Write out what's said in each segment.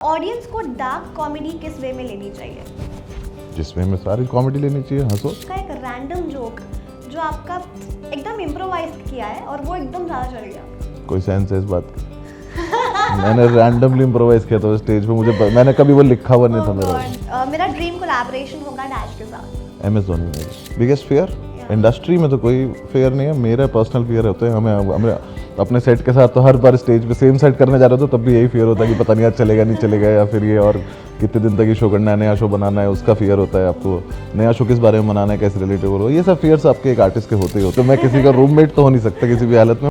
Audience को dark comedy किस वे में लेनी चाहिए? जिसमें हमें सारी कॉमेडी लेनी चाहिए, हंसो। उसका एक रैंडम जोक जो आपका एकदम इम्प्रोवाइज किया है और वो एकदम ज़्यादा चल गया। कोई सेंस है इस बात की? मैंने रैंडमली इम्प्रोवाइज किया था स्टेज पे, मैंने कभी वो लिखा हुआ नहीं था मेरा। मेरा ड्रीम कोलैबोरेशन होगा डैश के साथ। MS धोनी मेरी बिगेस्ट फेयर। इंडस्ट्री में तो कोई फेयर नहीं है, मेरा पर्सनल फेयर होते हैं। हमें अपने सेट के साथ तो हर बार स्टेज पे सेम सेट करने जा रहे हो तो तब भी यही फेयर होता है कि पता नहीं आज चलेगा नहीं चलेगा, या फिर ये और कितने दिन तक ये शो करना है, नया शो बनाना है, उसका फेयर होता है आपको, नया शो किस बारे में बनाना है, कैसे रिलेटेबल हो, ये सब फेयर्स आपके एक आर्टिस्ट के होते ही होते। मैं किसी का रूममेट तो हो नहीं सकता किसी भी हालत में।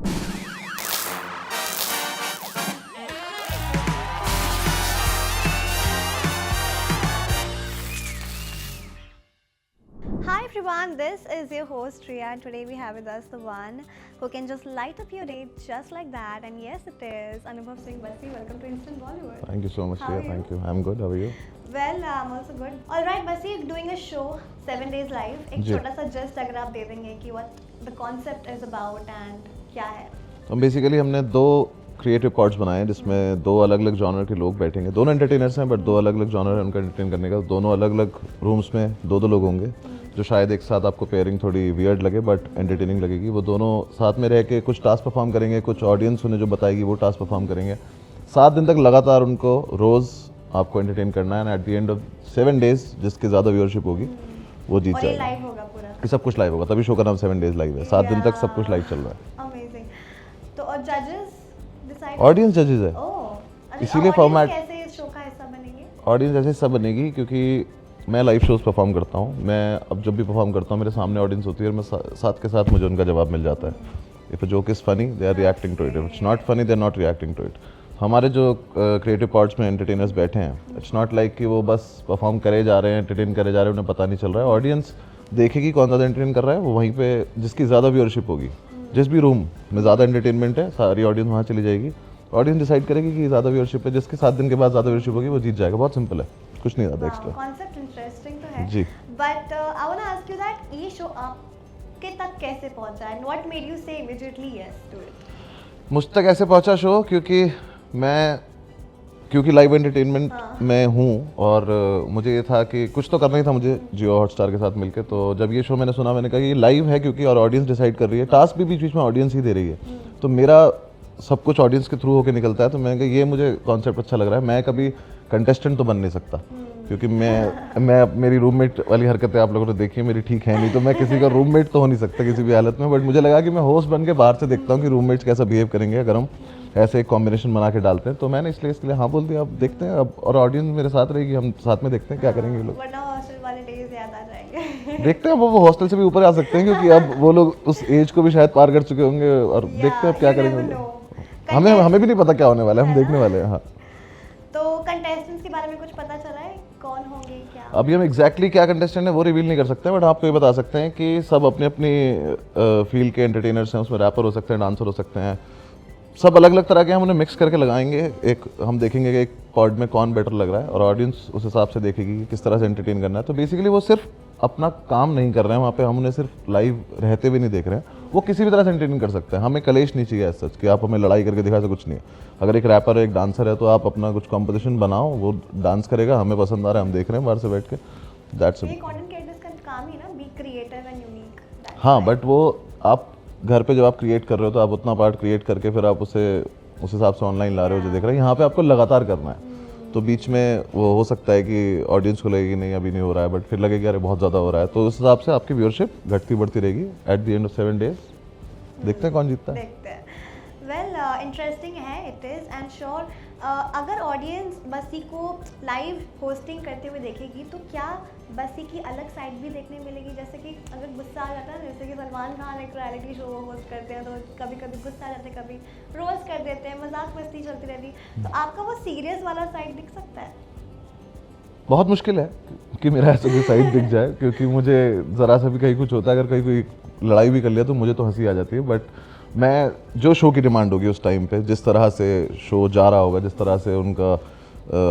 Hi everyone, this is your host Riya and today we have with us the one who can just light up your day just like that, and yes it is Anubhav Singh Bassi. Welcome to Instant Bollywood. Thank you so much, How are Riya. you? Thank you. I'm good. How are you? Well, I'm also good. Alright Bassi, doing a show 7 days live. एक जी। छोटा सा just अगर आप दे देंगे कि what the concept is about and क्या है? तो बेसिकली हमने दो क्रिएटिव कॉर्ड्स बनाए हैं जिसमें दो अलग अलग जॉनर के लोग बैठेंगे। दोनों एंटरटेनर्स हैं बट दो अलग अलग जॉनर है उनका एंटरटेन करने का। दोनों अलग अलग रूम्स में दो लोग होंगे जो शायद एक साथ आपको पेयरिंग थोड़ी वियर्ड लगे बट एंटरटेनिंग लगेगी। वो दोनों साथ में रह के कुछ टास्क परफॉर्म करेंगे, कुछ ऑडियंस उन्हें जो बताएगी वो टास्क परफॉर्म करेंगे। 7 दिन तक लगातार उनको रोज़ आपको एंटरटेन करना है and at the end of 7 days जिसकी ज़्यादा व्यूअरशिप होगी वो जीत और ये जाएगा। लाइव होगा पूरा? ये सब कुछ लाइव होगा, तभी शो का नाम 7 डेज लाइव है। 7 दिन तक सब कुछ लाइव चल रहा है। Amazing. तो और जजेस डिसाइड? ऑडियंस जजेस है, इसीलिए फॉर्मेट कैसे इस शो का हिस्सा बनेंगे? ऑडियंस ऐसे सब बनेगी क्योंकि मैं लाइव शोज परफॉर्म करता हूँ। मैं अब जब भी परफॉर्म करता हूँ मेरे सामने ऑडियंस होती है और मैं साथ के साथ मुझे उनका जवाब मिल जाता है। If a joke is funny they are reacting to it, if it's not funny they are not reacting to it. हमारे जो क्रिएटिव कॉर्ड्स में एंटरटेनर्स बैठे हैं, इट्स नॉट लाइक कि वो बस परफॉर्म करे जा रहे हैं, एंटरटेन करे जा रहे हैं, उन्हें पता नहीं चल रहा है। ऑडियंस देखेगी कौन ज़्यादा एंटरटेन कर रहा है, वो वहीं पे जिसकी ज़्यादा व्यूअरशिप होगी, जिस भी रूम में ज़्यादा एंटरटेनमेंट है सारी ऑडियंस वहाँ चली जाएगी। ऑडियंस डिसाइड करेगी कि ज़्यादा व्यूअरशिप है, जिसके 7 दिन के बाद ज़्यादा व्यूअरशिप होगी वो जीत जाएगा। बहुत सिंपल है, कुछ नहीं ज़्यादा एक्स्ट्रा। कॉन्सेप्ट इंटरेस्टिंग तो है जी। But I want to ask you that ये शो आपके तक कैसे पहुंचा and what made you say immediately yes to it? मुझ तक ऐसे पहुंचा शो क्योंकि लाइव एंटरटेनमेंट में हूँ और मुझे ये था कि कुछ तो करना ही था मुझे जियो हॉटस्टार के साथ मिलके। तो जब ये शो मैंने सुना मैंने कहा ये लाइव है क्योंकि और ऑडियंस डिसाइड कर रही है, टास्क भी बीच बीच में ऑडियंस ही दे रही है, तो मेरा सब कुछ ऑडियंस के थ्रू होकर निकलता है। तो मैंने कहा ये मुझे कॉन्सेप्ट अच्छा लग रहा है। मैं कभी कंटेस्टेंट तो बन नहीं सकता क्योंकि मैं मेरी रूममेट वाली हरकतें आप लोगों ने देखी है मेरी ठीक है नहीं, तो मैं किसी का रूममेट तो हो नहीं सकता किसी भी हालत में। बट मुझे लगा कि मैं होस्ट बन के बाहर से देखता हूँ कि रूममेट्स कैसा बिहेव करेंगे अगर हम ऐसे एक कॉम्बिनेशन बना के डालते हैं। तो मैंने इसलिए इसके लिए हाँ बोल दिया। अब देखते हैं अब, और ऑडियंस मेरे साथ रहेगी, हम साथ में देखते हैं क्या करेंगे ये लोग। वरना हॉस्टल वाले डेज याद आ जाएंगे। देखते हैं वो हॉस्टल से भी ऊपर आ सकते हैं क्योंकि अब वो लोग उस एज को भी शायद पार कर चुके होंगे और देखते हैं अब क्या करेंगे वो लोग। हमें भी नहीं पता क्या होने वाला है, हम देखने वाले हैं। हाँ, तो कंटेस्टेंट्स के बारे में कुछ पता चला है कौन होंगे क्या? अभी हम एग्जैक्टली क्या कंटेस्टेंट है वो रिवील नहीं कर सकते, बट आपको ये बता सकते हैं कि सब अपनी अपनी फील्ड के एंटरटेनर्स हैं। उसमें रैपर हो सकते हैं, डांसर हो सकते हैं, सब अलग अलग तरह के। हम उन्हें मिक्स करके लगाएंगे। एक हम देखेंगे कि एक पॉड में कौन बेटर लग रहा है और ऑडियंस उस हिसाब से देखेगी कि किस तरह से एंटरटेन करना है। तो बेसिकली वो सिर्फ अपना काम नहीं कर रहे हैं वहाँ पे, हम उन्हें सिर्फ लाइव रहते हुए नहीं देख रहे हैं। वो किसी भी तरह से एंटरटेन कर सकते हैं। हमें कलेश नहीं चाहिए सच कि आप हमें लड़ाई करके दिखा, कुछ नहीं। अगर एक रैपर है, एक डांसर है, तो आप अपना कुछ कंपटीशन बनाओ, वो डांस करेगा, हमें पसंद आ रहा है, हम देख रहे हैं बाहर से बैठ के, दैट्स इट। ये कंटेंट क्रिएटर्स का काम ही ना, बी क्रिएटिव एंड यूनिक। हाँ, बट वो आप घर पे जब आप क्रिएट कर रहे हो तो आप उतना पार्ट क्रिएट करके फिर आप उसे उस हिसाब से ऑनलाइन ला रहे हो जो देख रहे हैं। यहाँ पे आपको लगातार करना है, तो बीच में वो हो सकता है कि ऑडियंस को लगेगी नहीं अभी नहीं हो रहा है, बट फिर लगेगा अरे बहुत ज़्यादा हो रहा है, तो उस हिसाब से आपकी व्यूअरशिप घटती बढ़ती रहेगी। At the end of 7 days देखते हैं कौन जीतता है। देखते हैं। वेल इंटरेस्टिंग है इट इज़ एंड श्योर। अगर ऑडियंस बसी को लाइव होस्टिंग करते हुए देखेगी तो क्या बसी की अलग साइड भी देखने मिलेगी? जैसे कि अगर गुस्सा आ जाता है, जैसे कि सलमान खान एक रियलिटी शो होस्ट करते हैं तो कभी कभी गुस्सा आ जाते हैं, कभी रोस्ट कर देते हैं, मजाक मस्ती चलती रहती, तो आपका वो सीरियस वाला साइड दिख सकता है? बहुत मुश्किल है कि मेरा ऐसा कोई साइड दिख जाए क्योंकि मुझे ज़रा सा भी कहीं कुछ होता है, अगर कहीं कोई लड़ाई भी कर लिया तो मुझे तो हंसी आ जाती है। बट मैं जो शो की डिमांड होगी उस टाइम पे, जिस तरह से शो जा रहा होगा, जिस तरह से उनका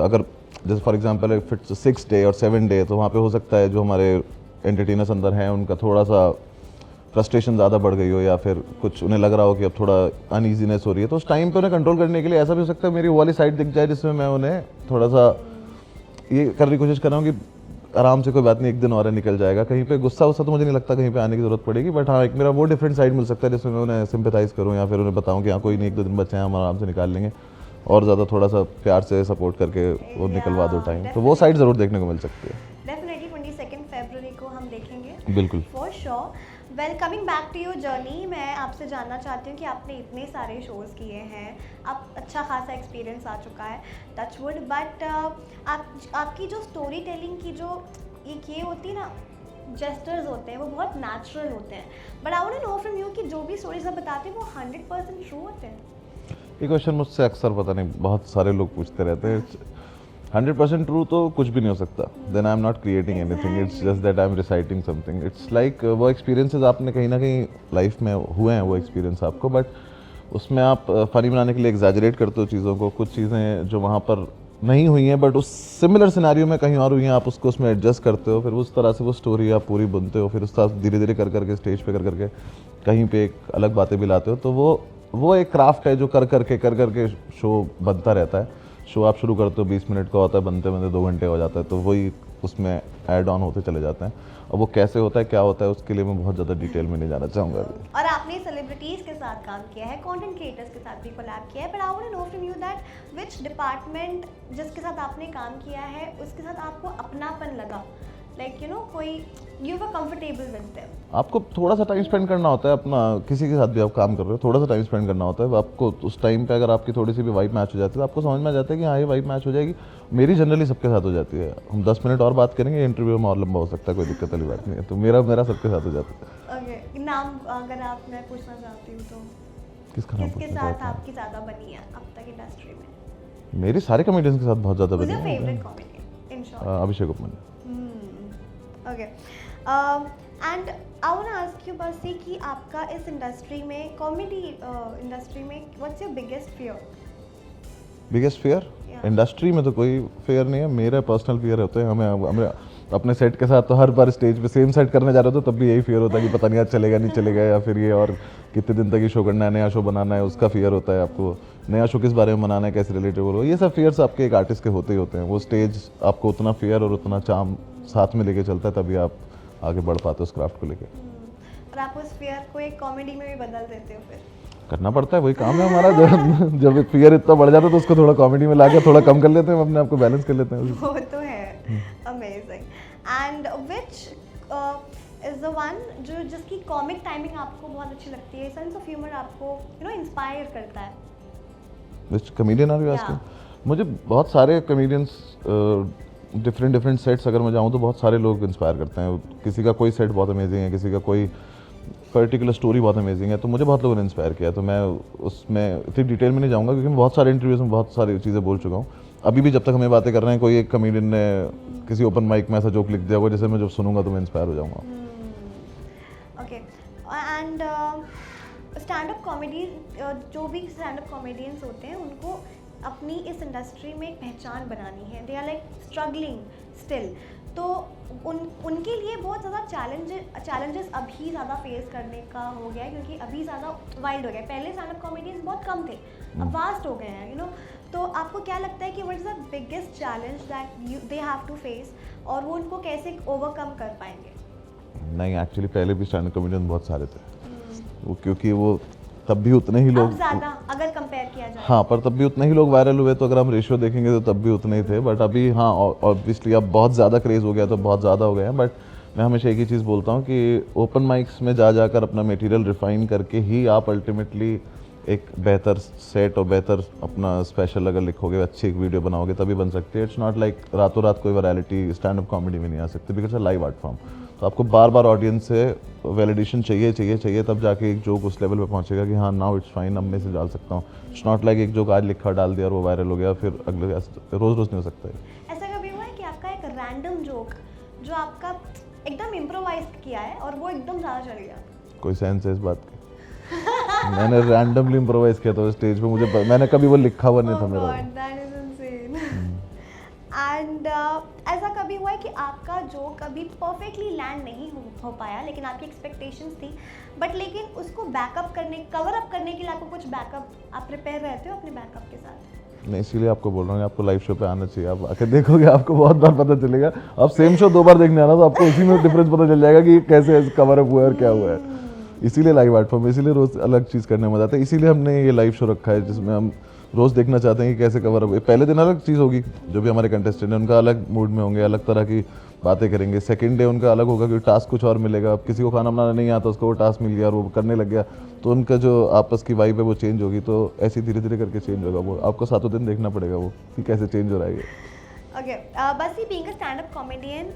अगर जैसे for example if it's 6 day और 7 डे, तो वहाँ पे हो सकता है जो हमारे एंटरटेनर्स अंदर हैं उनका थोड़ा सा फ्रस्ट्रेशन ज़्यादा बढ़ गई हो या फिर कुछ उन्हें लग रहा हो कि अब थोड़ा अनईजीनेस हो रही है, तो उस टाइम पे उन्हें कंट्रोल करने के लिए ऐसा भी हो सकता है मेरी वो वाली साइड दिख जाए जिसमें मैं उन्हें थोड़ा सा ये करने की कोशिश कर रहा हूँ कि आराम से कोई बात नहीं, एक दिन और निकल जाएगा, कहीं पे गुस्सा वुस्सा तो मुझे नहीं लगता कहीं पे आने की जरूरत पड़ेगी, बट हाँ एक मेरा वो डिफरेंट साइड मिल सकता है जिसमें मैं उन्हें सिंपैथाइज करूँ या फिर उन्हें बताऊँ कि हाँ कोई नहीं, 1-2 दिन बच्चे हैं, हम आराम से निकाल लेंगे, और ज़्यादा थोड़ा सा प्यार से सपोर्ट करके वो निकलवा दो टाइम, तो वो साइड ज़रूर देखने को मिल सकती है। डेफिनेटली 22 फरवरी को हम देखेंगे बिल्कुल for sure. Well, coming back to your journey, मैं आपसे जानना चाहती हूँ कि आपने इतने सारे शोज़ किए हैं, आप अच्छा खासा एक्सपीरियंस आ चुका है, टच वुड, बट आपकी जो स्टोरी टेलिंग की जो ये होती है ना, जेस्टर्स होते हैं, वो बहुत नेचुरल होते हैं, but I want to know from you कि जो भी स्टोरीज आप बताते हैं वो 100% ट्रू होते हैं? ये क्वेश्चन मुझसे अक्सर पता नहीं बहुत सारे लोग पूछते रहते हैं। 100% ट्रू तो कुछ भी नहीं हो सकता, then I am not creating anything, it's just that I am reciting something. It's like वो एक्सपीरियंसेस आपने कहीं ना कहीं लाइफ में हुए हैं वो एक्सपीरियंस आपको, बट उसमें आप फनी बनाने के लिए एग्जैजरेट करते हो चीज़ों को, कुछ चीज़ें जो वहाँ पर नहीं हुई हैं बट उस सिमिलर सिनेरियो में कहीं और हुई हैं, आप उसको उसमें एडजस्ट करते हो, फिर उस तरह से वो स्टोरी आप पूरी बुनते हो, फिर उस तरह धीरे धीरे कर करके स्टेज पे कर करके कहीं पे एक अलग बातें भी लाते हो, तो वो एक क्राफ्ट है जो कर करके शो बनता रहता है। शो आप शुरू करते हो 20 मिनट का होता है, बनते बनते 2 घंटे हो जाता है, तो वही उसमें ऐड ऑन होते चले जाते हैं। और वो कैसे होता है, क्या होता है, उसके लिए मैं बहुत ज़्यादा डिटेल में नहीं जाना चाहूँगा अभी। और आपने सेलिब्रिटीज़ के साथ काम किया है, कंटेंट क्रिएटर्स के साथ भी कोलैब किया है, but I want to know from you that which department जिसके साथ आपने काम किया है उसके साथ आपको अपनापन लगा, लाइक यू नो कोई you were comfortable with them? आपको थोड़ा सा टाइम स्पेंड करना होता है अपना, किसी के साथ भी आप काम कर रहे हो थोड़ा सा टाइम स्पेंड करना होता है आपको। उस टाइम पे अगर आपकी थोड़ी सी भी वाइब मैच हो जाती है तो आपको समझ में आ जाता है कि हाँ ये वाइब मैच हो जाएगी। मेरी जनरली सबके साथ हो जाती है, हम 10 मिनट और बात करेंगे, इंटरव्यू में और लंबा हो सकता है, कोई दिक्कत वाली बात नहीं है, तो मेरा सबके साथ हो जाता है। ओके, नाम अगर आप मैं पूछना चाहती हूँ तो किसके साथ आपकी ज़्यादा बनी है अब तक इंडस्ट्री में? मेरी सारे कॉमेडियंस के साथ बहुत ज़्यादा बनी है। Favourite comedian in short? Abhishek Upman. Okay, and I want to ask you बसी कि आपका इस इंडस्ट्री में, कॉमेडी इंडस्ट्री में, what's your biggest fear? Biggest fear industry में तो कोई फियर नहीं है, मेरे पर्सनल फियर होते हैं। हमें अपने सेट के साथ तो हर बार स्टेज पे सेम सेट करने जा रहे हो तो तब भी यही फियर होता है कि पता नहीं आज चलेगा नहीं चलेगा, या फिर ये और कितने दिन तक ये शो करना है, नया शो बनाना है, उसका फियर होता है आपको, नया शो किस बारे में बनाना है, कैसे रिलेटेबल हो, ये सब फियर्स आपके एक आर्टिस्ट के होते ही होते हैं। वो स्टेज आपको उतना फियर और उतना चार्म साथ में लेके चलता है, तभी आप आगे बढ़ पाते हो उस क्राफ्ट को लेके। और आप उस फियर को एक कॉमेडी में भी बदल देते हो? फिर करना पड़ता है, वही काम है हमारा। जब फियर इतना बढ़ जाता है तो उसको थोड़ा कॉमेडी में लाके थोड़ा कम कर लेते हैं, अपने आप को बैलेंस कर लेते हैं। वो तो है। Amazing. And which is the one जो जिसकी कॉमिक टाइमिंग आपको बहुत अच्छी लगती है, सेंस ऑफ ह्यूमर आपको यू नो इंस्पायर करता है? Which comedian are you asking? मुझे बहुत सारे कॉमेडियंस डिफरेंट सेट्स अगर मैं जाऊँ तो बहुत सारे लोग इंस्पायर करते हैं। किसी का कोई सेट बहुत अमेजिंग है, किसी का कोई पर्टिकुलर स्टोरी बहुत अमेजिंग है, तो मुझे बहुत लोगों ने इंस्पायर किया। तो मैं उसमें इतनी डिटेल में नहीं जाऊँगा क्योंकि मैं बहुत सारे इंटरव्यूज़ में बहुत सारी चीज़ें बोल चुका हूँ। अभी भी जब तक हमें बातें कर रहे हैं, कोई एक कॉमेडियन ने किसी ओपन माइक में ऐसा जोक लिख दिया होगा जिसे मैं जब सुनूंगा तो मैं इंस्पायर हो जाऊँगा। Okay, and stand up comedy, जो भी स्टैंड अप कॉमेडियंस होते हैं उनको अपनी इस इंडस्ट्री में एक पहचान बनानी है, they are like struggling still, तो उनके लिए बहुत ज़्यादा चैलेंजेस अभी ज़्यादा फेस करने का हो गया है क्योंकि अभी ज़्यादा वाइल्ड हो गया है। पहले स्टैंड अप कॉमेडियंस बहुत कम थे, अब वास्ट हो गए हैं, यू नो। तो आपको क्या लगता है कि what is the biggest challenge that they have to face, और वो उनको कैसे ओवरकम कर पाएंगे? नहीं, एक्चुअली पहले भी स्टैंड अप कॉमेडियन बहुत सारे थे, वो क्योंकि वो तब भी उतने ही लोग ज़्यादा अगर कंपेयर किया जाए, हाँ, पर तब भी उतने ही लोग वायरल हुए, तो अगर हम रेशियो देखेंगे तो तब भी उतने ही थे। बट अभी हाँ, ऑब्वियसली अब बहुत ज़्यादा क्रेज़ हो गया तो बहुत ज़्यादा हो गए हैं। बट मैं हमेशा एक ही चीज़ बोलता हूँ कि ओपन माइक्स में जाकर अपना मटेरियल रिफाइन करके ही आप अल्टीमेटली एक बेहतर सेट और बेहतर अपना स्पेशल अगर लिखोगे, अच्छी एक वीडियो बनाओगे तभी बन सकती है। इट्स नॉट लाइक रातों रात कोई वैरायटी स्टैंड अप कॉमेडी में नहीं आ सकती, because a live art form. तो आपको बार बार ऑडियंस से वैलिडेशन चाहिए, तब जाके एक जोक उस लेवल पे पहुंचेगा कि हाँ नाउ इट्स फाइन, अब मैं इसे डाल सकता हूँ। इट्स नॉट लाइक एक जोक आज लिखा डाल दिया और वो वायरल हो गया, फिर अगले रोज नहीं हो सकता है। ऐसा कभी हुआ है कि आपका एक रैंडम जोक जो आपका एकदम इम्प्रोवाइज किया है और वो एकदम ज़्यादा चल गया? कोई सेंस है इस बात की? मैंने रैंडमली इम्प्रोवाइज किया था स्टेज पे, मैंने कभी वो लिखा हुआ नहीं था मेरा। एंड ऐसा कभी हुआ है कि आपका जो कभी परफेक्टली लैंड नहीं हो पाया, लेकिन आपकी एक्सपेक्टेशंस थी, बट लेकिन उसको बैकअप करने, कवर अप करने के लिए आपको कुछ बैकअप, आप प्रिपेयर रहते हो अपने बैकअप के साथ? मैं इसीलिए आपको बोल रहा हूँ आपको लाइव शो पे आना चाहिए। आप आके देखोगे आपको बहुत बार पता चलेगा। आप सेम शो 2 बार देखने आना तो आपको उसी में डिफरेंस पता चल जाएगा कि कैसे कवर अप हुआ है और क्या हुआ है। इसीलिए लाइव आर्ट फॉर्म, इसीलिए रोज अलग चीज़ करने में मजा आता है। इसीलिए हमने ये लाइव शो रखा है जिसमें हम रोज देखना चाहते हैं कि कैसे कवर अप। पहले दिन अलग चीज़ होगी, जो भी हमारे कंटेस्टेंट हैं उनका अलग मूड में होंगे, अलग तरह की बातें करेंगे। सेकंड डे उनका अलग होगा क्योंकि टास्क कुछ और मिलेगा। अब किसी को खाना बनाना नहीं आता, उसको वो टास्क मिल गया और वो करने लग गया, तो उनका जो आपस की वाइब है वो चेंज होगी। तो ऐसे धीरे धीरे करके चेंज होगा। वो आपको 7 दिन देखना पड़ेगा वो कि कैसे चेंज हो रहा है ये। ओके, बस being a stand up comedian,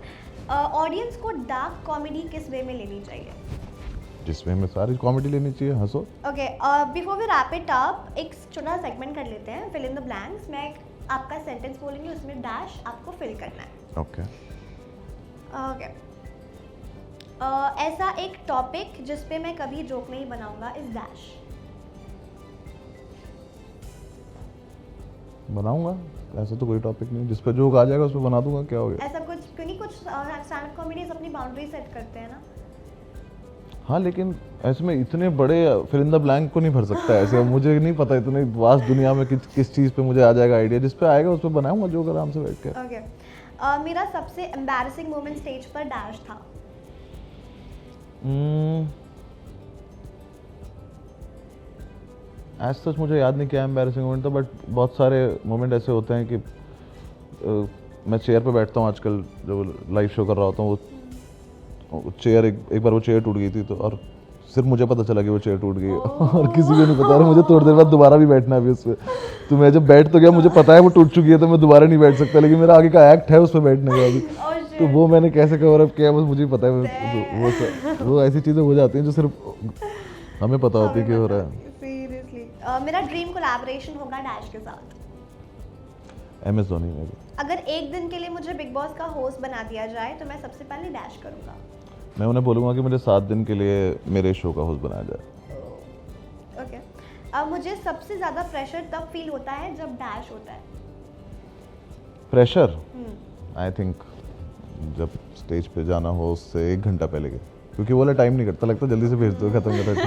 audience को डार्क कॉमेडी किस वे में लेनी चाहिए? जिसमें हमें सारी कॉमेडी लेनी चाहिए, हंसो। Okay, before we wrap it up, एक छोटा सेगमेंट कर लेते हैं, फिल इन द ब्लैंक्स। मैं आपका सेंटेंस बोलूँगी, उसमें डैश आपको फिल करना है। ओके। ओके, ऐसा एक टॉपिक जिस पे मैं कभी जोक नहीं बनाऊंगा इज डैश। बनाऊंगा, ऐसा तो कोई टॉपिक नहीं जिस पे जोक आ जाएगा उस पे बना दूंगा, क्या हो गया। ऐसा कुछ, क्योंकि कुछ स्टैंड अप कॉमेडियंस अपनी बाउंड्री सेट करते हैं ना। हाँ, लेकिन ऐसे में इतने बड़े फिल इन द ब्लैंक को नहीं भर सकता ऐसे। अब मुझे नहीं पता इतने वास्ट दुनिया में किस चीज़ पे मुझे आ जाएगा आइडिया। जिस पे आएगा उस पे बनाऊंगा जोक आराम से बैठ के। ओके, मेरा सबसे एम्बैरेसिंग मोमेंट स्टेज पर डैश था। आज सच मुझे याद नहीं क्या एम्बैरेसिंग मोमेंट था, बट बहुत सारे मोमेंट ऐसे होते हैं कि मैं चेयर पे बैठता हूँ आजकल, जब लाइव शो कर रहा होता हूँ, वो चेयर एक बार वो चेयर टूट गई थी, तो और सिर्फ मुझे पता चला कि वो चेयर टूट गई और किसी को नहीं पता। और मुझे थोड़ी देर बाद दोबारा भी बैठना है अभी उस पर। तो मैं जब बैठ तो गया, मुझे पता है वो टूट चुकी है, तो मैं दोबारा नहीं बैठ सकता, लेकिन मेरा आगे का एक्ट है उस पर बैठने का अभी। तो वो मैंने कैसे कवर अप किया बस मुझे पता है। वो ऐसी चीज़ें हो जाती हैं जो सिर्फ हमें पता होती है कि हो रहा है। सीरियसली, मेरा ड्रीम कोलैबोरेशन होगा डैश के साथ। MS धोनी में भी। अगर एक दिन के लिए मुझे बिग बॉस का होस्ट बना दिया जाए तो मैं सबसे पहले डैश करूंगा। मैं उन्हें बोलूँगा कि मुझे 7 दिन के लिए मेरे शो का होस्ट बनाया जाए। ओके, अब मुझे सबसे ज़्यादा प्रेशर तब फील होता है जब डैश होता है। प्रेशर आई थिंक जब स्टेज पे जाना हो उससे 1 घंटा पहले के, क्योंकि वो वाला टाइम नहीं करता, लगता जल्दी से भेज दो, खत्म कर दो।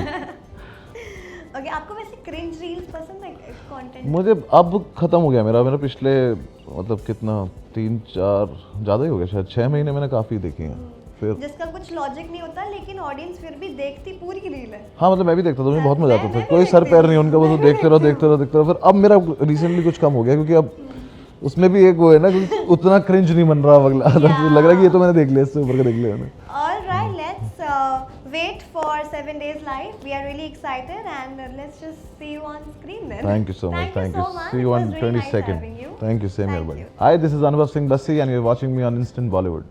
ओके, आपको वैसे क्रिंज रील्स पसंद है कंटेंट? मुझे अब खत्म हो गया मेरा पिछले मतलब कितना 3-4 ज़्यादा ही हो गया, शायद 6 महीने मैंने काफ़ी देखी हैं। फिर जिसका कुछ लॉजिक नहीं होता, लेकिन ऑडियंस फिर भी देखती पूरी की रील है। हाँ, मतलब मैं भी देखता था, मुझे बहुत मजा आता था। मैं कोई भी सर देखती पैर नहीं उनका, बस देखते रहो। फिर अब मेरा रिसेंटली कुछ कम हो गया, क्योंकि अब उसमें भी एक वो है ना, उतना क्रिंज नहीं बन रहा अगला। लग रहा है कि ये तो मैंने देख लिया, इससे ऊपर का देख लिया मैंने। Alright, let's wait for 7 days live. We are really excited, and let's just see you on screen then. Thank you so much. Thank you. much. See you It on was really nice 22nd. having you. Thank you. Same here, Thank buddy. you. Hi, this is Anubhav Singh Bassi, and you're watching me on Instant Bollywood.